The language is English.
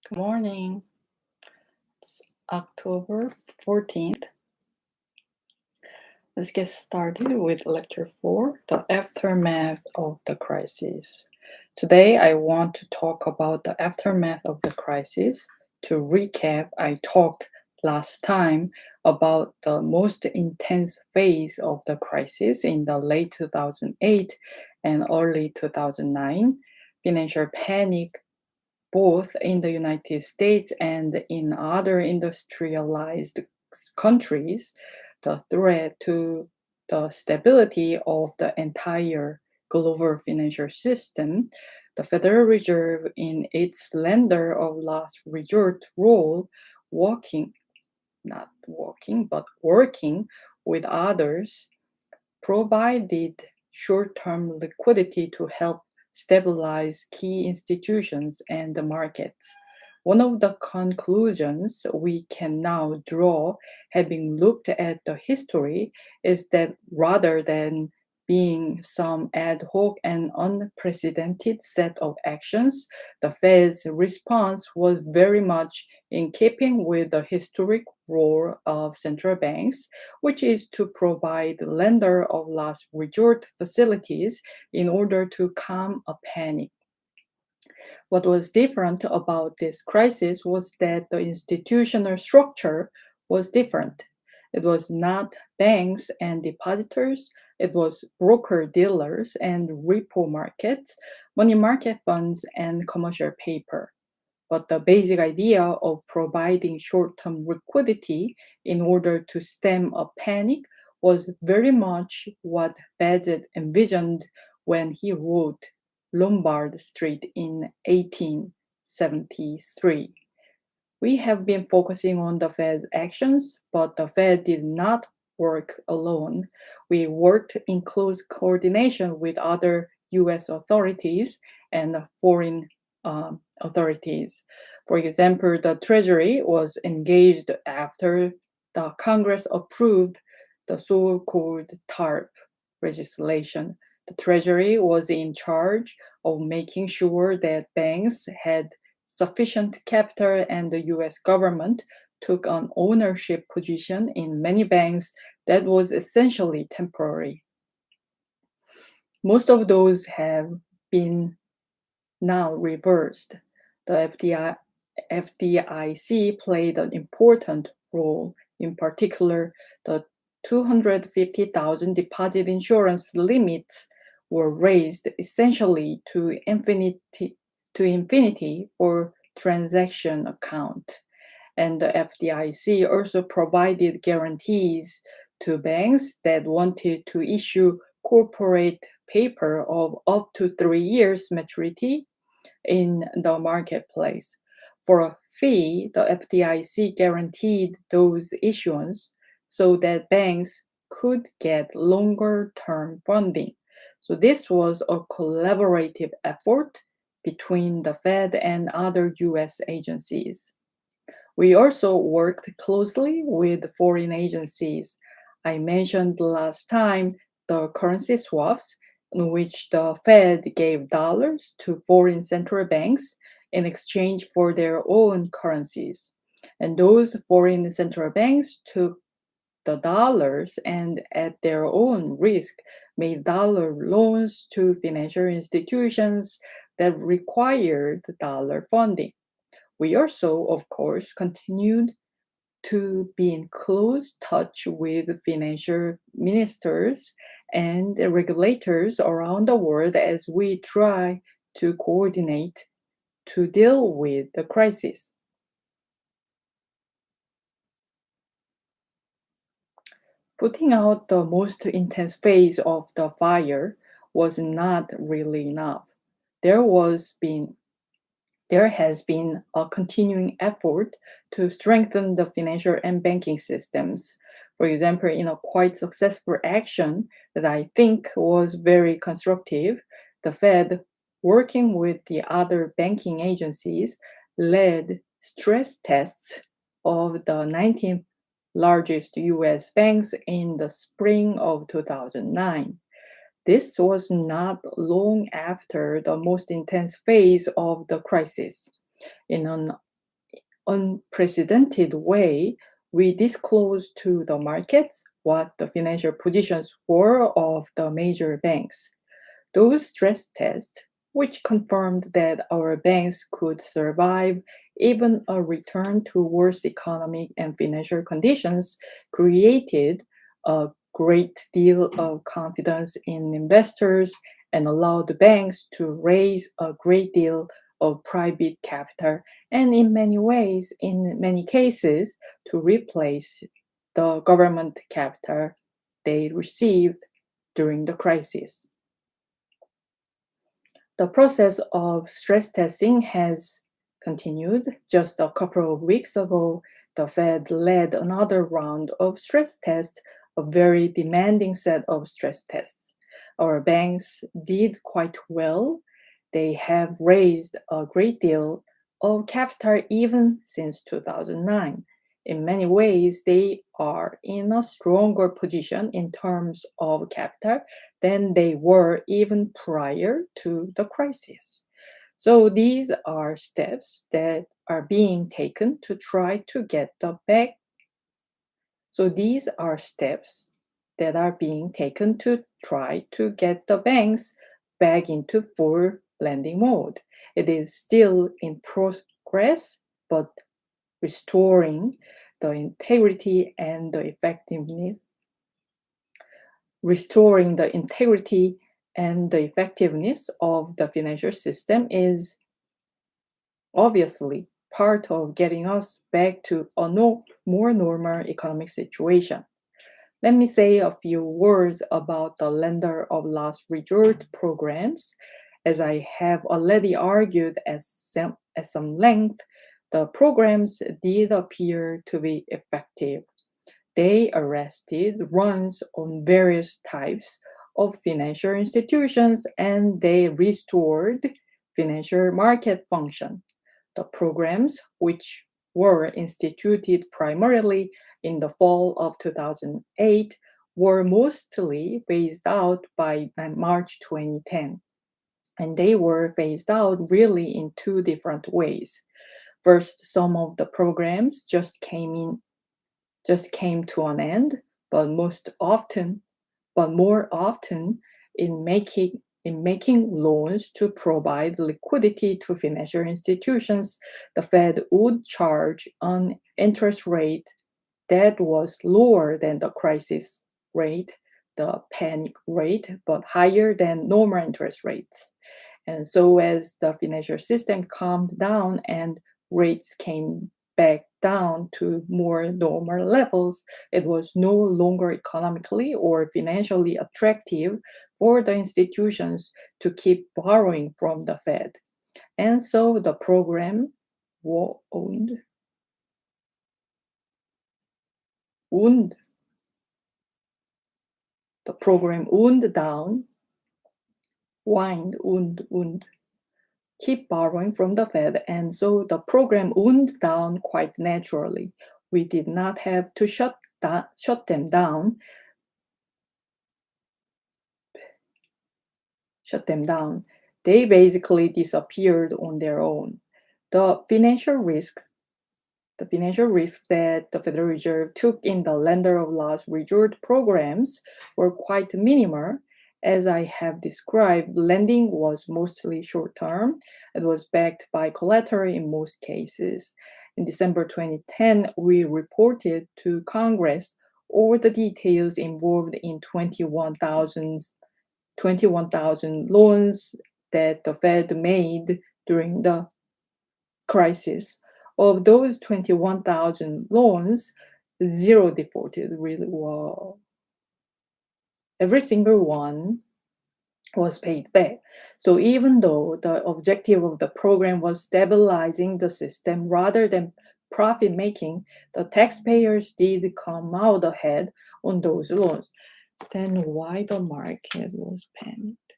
Good morning. It's October 14th. Let's get started with Lecture 4, The Aftermath of the Crisis. Today, I want to talk about the aftermath of the crisis. To recap, I talked last time about the most intense phase of the crisis in the late 2008 and early 2009, financial panic both in the United States and in other industrialized countries, the threat to the stability of the entire global financial system, the Federal Reserve, in its lender of last resort role, working, not working, but working with others, provided short-term liquidity to help stabilize key institutions and the markets. One of the conclusions we can now draw, having looked at the history, is that rather than being some ad hoc and unprecedented set of actions, the Fed's response was very much in keeping with the historic role of central banks, which is to provide lender of last resort facilities in order to calm a panic. What was different about this crisis was that the institutional structure was different. It was not banks and depositors, it was broker dealers and repo markets, money market funds, and commercial paper. But the basic idea of providing short term liquidity in order to stem a panic was very much what Bazet envisioned when he wrote Lombard Street in 1873. We have been focusing on the Fed's actions, but the Fed did not work alone. We worked in close coordination with other US authorities and foreign authorities. For example, the Treasury was engaged after the Congress approved the so called TARP legislation. The Treasury was in charge of making sure that banks had sufficient capital, and the US government took an ownership position in many banks that was essentially temporary. Most of those have been now reversed. The FDIC played an important role. In particular, the 250,000 deposit insurance limits were raised essentially to infinity for transaction account. And the FDIC also provided guarantees to banks that wanted to issue corporate paper of up to 3 years maturity in the marketplace. For a fee, the FDIC guaranteed those issuance so that banks could get longer term funding. So this was a collaborative effort between the Fed and other US agencies. We also worked closely with foreign agencies. I mentioned last time the currency swaps, in which the Fed gave dollars to foreign central banks in exchange for their own currencies. And those foreign central banks took the dollars and, at their own risk, made dollar loans to financial institutions that required dollar funding. We also, of course, continued to be in close touch with financial ministers and regulators around the world as we try to coordinate to deal with the crisis. Putting out the most intense phase of the fire was not really enough. There was been there has been a continuing effort to strengthen the financial and banking systems. For example, in a quite successful action that I think was very constructive, the Fed, working with the other banking agencies, led stress tests of the 19th largest US banks in the spring of 2009. This was not long after the most intense phase of the crisis. In an unprecedented way, we disclosed to the markets what the financial positions were of the major banks. Those stress tests, which confirmed that our banks could survive even a return to worse economic and financial conditions, created a great deal of confidence in investors and allowed the banks to raise a great deal of private capital and in many ways, in many cases, to replace the government capital they received during the crisis. The process of stress testing has continued. Just a couple of weeks ago, the Fed led another round of stress tests, a very demanding set of stress tests. Our banks did quite well. They have raised a great deal of capital even since 2009. In many ways, they are in a stronger position in terms of capital than they were even prior to the crisis. So these are steps that are being taken to try to get the back. So these are steps that are being taken to try to get the banks back into full lending mode. It is still in progress, but restoring the integrity and the effectiveness restoring the integrity and the effectiveness of the financial system is obviously part of getting us back to a more normal economic situation. Let me say a few words about the lender of last resort programs. As I have already argued at some length, the programs did appear to be effective. They arrested runs on various types of financial institutions and they restored financial market function. The programs, which were instituted primarily in the fall of 2008, were mostly phased out by March 2010. And they were phased out really in two different ways. First, some of the programs just came to an end, but more often in making loans to provide liquidity to financial institutions, the Fed would charge an interest rate that was lower than the crisis rate, the panic rate, but higher than normal interest rates. And so as the financial system calmed down and rates came back down to more normal levels, it was no longer economically or financially attractive for the institutions to keep borrowing from the Fed. And so the program wound the program wound down, wound keep borrowing from the Fed, and so the program wound down quite naturally. We did not have to shut them down. They basically disappeared on their own. The financial risks that the Federal Reserve took in the lender of last resort programs were quite minimal. As I have described, lending was mostly short-term. It was backed by collateral in most cases. In December 2010, we reported to Congress all the details involved in 21,000 loans that the Fed made during the crisis. Of those 21,000 loans, zero defaulted really well. Every single one was paid back. So even though the objective of the program was stabilizing the system rather than profit making, the taxpayers did come out ahead on those loans. Then why the market was panicked?